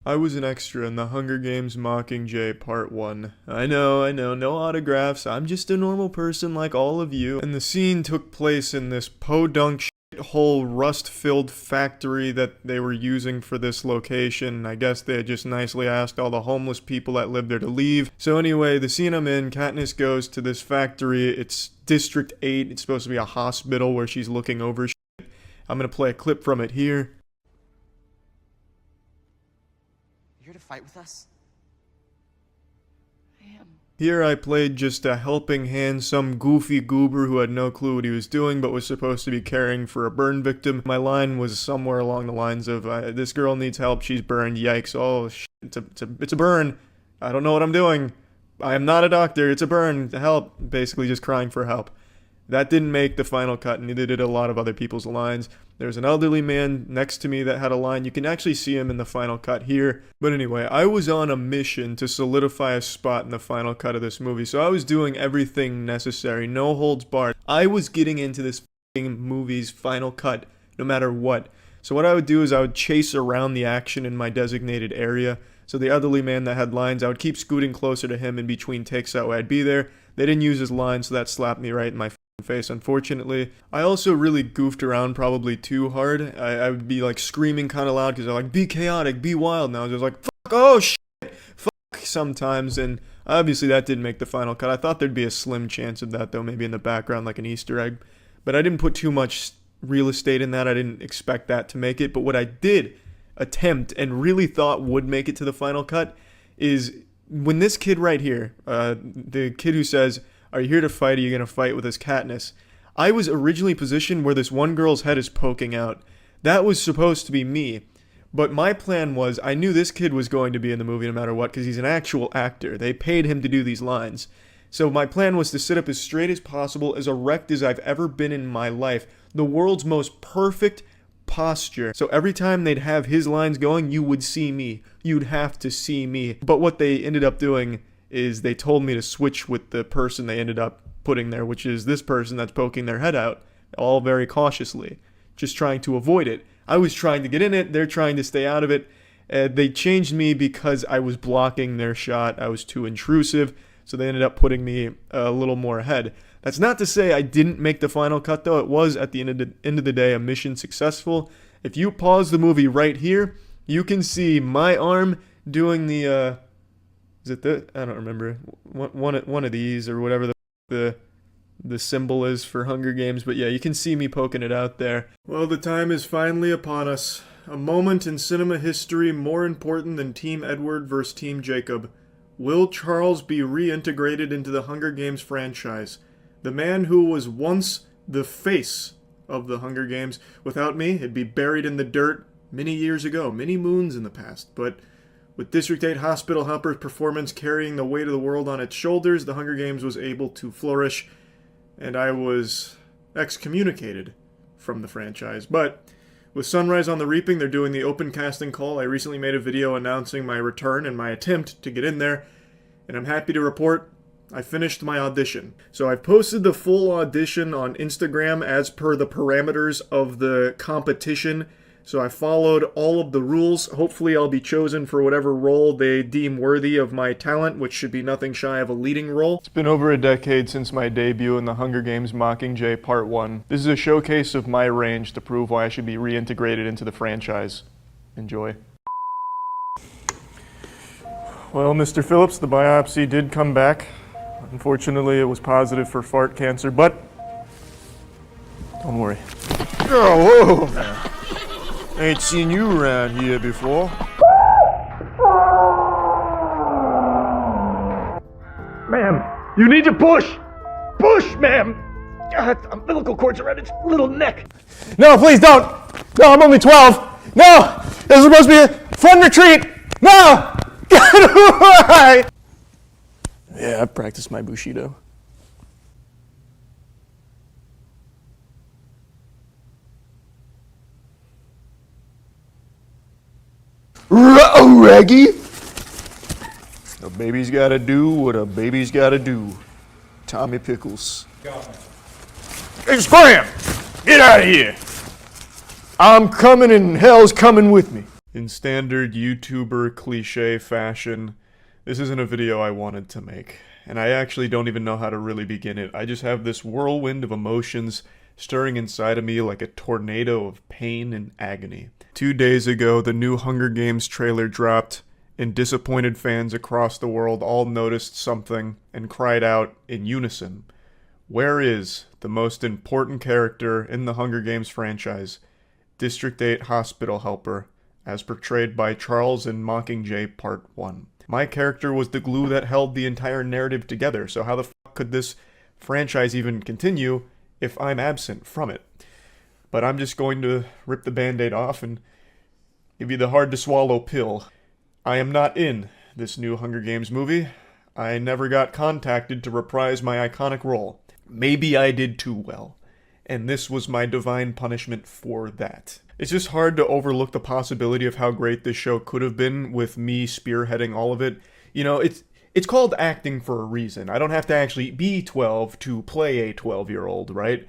I was an extra in The Hunger Games Mockingjay Part 1. I know, no autographs, I'm just a normal person like all of you. And the scene took place in this podunk shithole rust-filled factory that they were using for this location. I guess they had just nicely asked all the homeless people that lived there to leave. So anyway, the scene I'm in, Katniss goes to this factory. It's District 8, it's supposed to be a hospital where she's looking over shit. I'm gonna play a clip from it here. Here to fight with us? I am. Here I played just a helping hand, some goofy goober who had no clue what he was doing but was supposed to be caring for a burn victim. My line was somewhere along the lines of, this girl needs help, she's burned, yikes, oh shit, it's a burn, I don't know what I'm doing, I am not a doctor, it's a burn, help, basically just crying for help. That didn't make the final cut, neither did a lot of other people's lines. There's an elderly man next to me that had a line. You can actually see him in the final cut here. But anyway, I was on a mission to solidify a spot in the final cut of this movie, so I was doing everything necessary, no holds barred. I was getting into this movie's final cut, no matter what. So what I would do is I would chase around the action in my designated area. So the elderly man that had lines, I would keep scooting closer to him in between takes that way I'd be there. They didn't use his line, so that slapped me right in my face, unfortunately. I also really goofed around probably too hard. I would be like screaming kind of loud because they're like, be chaotic, be wild. And I was just like, fuck, oh shit, fuck sometimes. And obviously that didn't make the final cut. I thought there'd be a slim chance of that though, maybe in the background like an Easter egg. But I didn't put too much real estate in that. I didn't expect that to make it. But what I did attempt and really thought would make it to the final cut is when this kid right here, the kid who says, are you here to fight? Are you going to fight with this Katniss? I was originally positioned where this one girl's head is poking out. That was supposed to be me. But my plan was, I knew this kid was going to be in the movie no matter what because he's an actual actor. They paid him to do these lines. So my plan was to sit up as straight as possible, as erect as I've ever been in my life. The world's most perfect posture. So every time they'd have his lines going, you would see me. You'd have to see me. But what they ended up doing is they told me to switch with the person they ended up putting there, which is this person that's poking their head out, all very cautiously, just trying to avoid it. I was trying to get in it, they're trying to stay out of it. They changed me because I was blocking their shot, I was too intrusive, so they ended up putting me a little more ahead. That's not to say I didn't make the final cut though, it was at the end of the day a mission successful. If you pause the movie right here, you can see my arm doing the, is it the? I don't remember. One of these or whatever the symbol is for Hunger Games. But yeah, you can see me poking it out there. Well, the time is finally upon us. A moment in cinema history more important than Team Edward versus Team Jacob. Will Charles be reintegrated into the Hunger Games franchise? The man who was once the face of the Hunger Games. Without me, it'd be buried in the dirt many years ago, many moons in the past. But with District 8 Hospital Helper's performance carrying the weight of the world on its shoulders, the Hunger Games was able to flourish, and I was excommunicated from the franchise. But with Sunrise on the Reaping, they're doing the open casting call. I recently made a video announcing my return and my attempt to get in there, and I'm happy to report I finished my audition. So I've posted the full audition on Instagram as per the parameters of the competition. So I followed all of the rules. Hopefully I'll be chosen for whatever role they deem worthy of my talent, which should be nothing shy of a leading role. It's been over a decade since my debut in The Hunger Games Mockingjay Part 1. This is a showcase of my range to prove why I should be reintegrated into the franchise. Enjoy. Well, Mr. Phillips, the biopsy did come back. Unfortunately, it was positive for fart cancer, but don't worry. Oh, whoa! Ain't seen you around here before. Ma'am, you need to push! Push, ma'am! God, umbilical cord's around its little neck. No, please don't! No, I'm only 12! No! This is supposed to be a fun retreat! No! Yeah, I practiced my Bushido. Ruh-oh, Reggie! A baby's gotta do what a baby's gotta do. Tommy Pickles. Hey, Scram! Get out of here! I'm coming and hell's coming with me. In standard YouTuber cliche fashion, this isn't a video I wanted to make, and I actually don't even know how to really begin it. I just have this whirlwind of emotions stirring inside of me like a tornado of pain and agony. 2 days ago, the new Hunger Games trailer dropped, and disappointed fans across the world all noticed something and cried out in unison, "Where is the most important character in the Hunger Games franchise, District 8 hospital helper, as portrayed by Charles in Mockingjay Part 1. My character was the glue that held the entire narrative together, so how the fuck could this franchise even continue if I'm absent from it? But I'm just going to rip the band-aid off and give you the hard-to-swallow pill. I am not in this new Hunger Games movie. I never got contacted to reprise my iconic role. Maybe I did too well, and this was my divine punishment for that. It's just hard to overlook the possibility of how great this show could have been with me spearheading all of it. You know, it's called acting for a reason. I don't have to actually be 12 to play a 12-year-old, right?